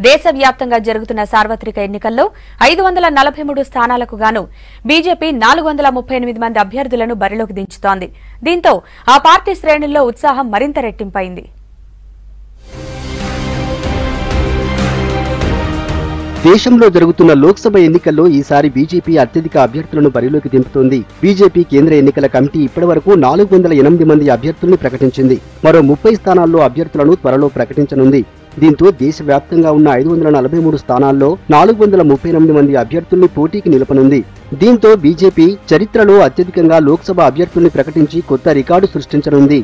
దేశవ్యాప్తంగా జరుగుతున్న సార్వత్రిక ఎన్నికల్లో 543 స్థానాలకు గాను బీజేపీ 438 మంది అభ్యర్థులను బరిలోకి దించుతోంది. దీంతో ఆ పార్టీ శ్రేణుల్లో ఉత్సాహం మరింత రెట్టింపైంది. దేశంలో జరుగుతున్న లోక్సభ ఎన్నికల్లో ఈసారి బీజేపీ అత్యధిక అభ్యర్థులను బరిలోకి దింపుతోంది. బీజేపీ కేంద్ర ఎన్నికల కమిటీ ఇప్పటివరకు 408 మంది అభ్యర్థుల్ని ప్రకటించింది. మరో 30 స్థానాల్లో అభ్యర్థులను త్వరలో ప్రకటించనుంది. దీంతో దేశవ్యాప్తంగా ఉన్న 543 స్థానాల్లో 438 మంది అభ్యర్థుల్ని పోటీకి నిలపనుంది. దీంతో బీజేపీ చరిత్రలో అత్యధికంగా లోక్సభ అభ్యర్థుల్ని ప్రకటించి కొత్త రికార్డు సృష్టించనుంది.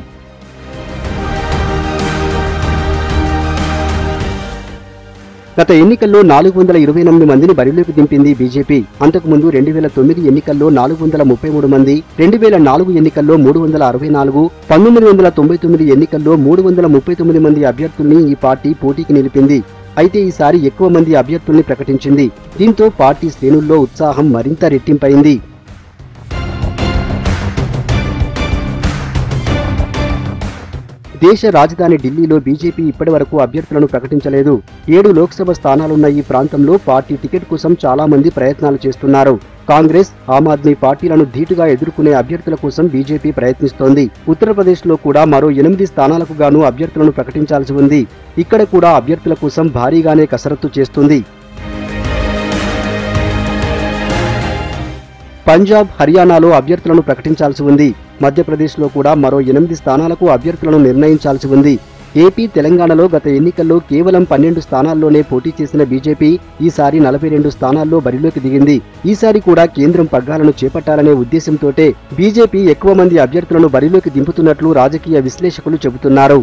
గత ఎన్నికల్లో 428 మందిని బరిలోకి దింపింది బీజేపీ. అంతకుముందు 2009 ఎన్నికల్లో 433 మంది, 2004 ఎన్నికల్లో 364, 1999 ఎన్నికల్లో 339 మంది అభ్యర్థుల్ని ఈ పార్టీ పోటీకి నిలిపింది. అయితే ఈసారి ఎక్కువ మంది అభ్యర్థుల్ని ప్రకటించింది. దీంతో పార్టీ శ్రేణుల్లో ఉత్సాహం మరింత రెట్టింపైంది. దేశ రాజధాని ఢిల్లీలో బీజేపీ ఇప్పటి వరకు అభ్యర్థులను ప్రకటించలేదు. 7 లోక్సభ స్థానాలున్న ఈ ప్రాంతంలో పార్టీ టికెట్ కోసం చాలా మంది ప్రయత్నాలు చేస్తున్నారు. కాంగ్రెస్, ఆమ్ ఆద్మీ పార్టీలను ధీటుగా ఎదుర్కొనే అభ్యర్థుల కోసం బీజేపీ ప్రయత్నిస్తోంది. ఉత్తరప్రదేశ్లో కూడా మరో 8 స్థానాలకు గాను అభ్యర్థులను ప్రకటించాల్సి ఉంది. ఇక్కడ కూడా అభ్యర్థుల కోసం భారీగానే కసరత్తు చేస్తుంది. పంజాబ్, హర్యానాలో అభ్యర్థులను ప్రకటించాల్సి ఉంది. మధ్యప్రదేశ్లో కూడా మరో 8 స్థానాలకు అభ్యర్థులను నిర్ణయించాల్సి ఉంది. ఏపీ, తెలంగాణలో గత ఎన్నికల్లో కేవలం 12 స్థానాల్లోనే పోటీ చేసిన బీజేపీ ఈసారి 42 స్థానాల్లో బరిలోకి దిగింది. ఈసారి కూడా కేంద్రం పగ్గాలను చేపట్టాలనే ఉద్దేశంతోటే బీజేపీ ఎక్కువ మంది అభ్యర్థులను బరిలోకి దింపుతున్నట్లు రాజకీయ విశ్లేషకులు చెబుతున్నారు.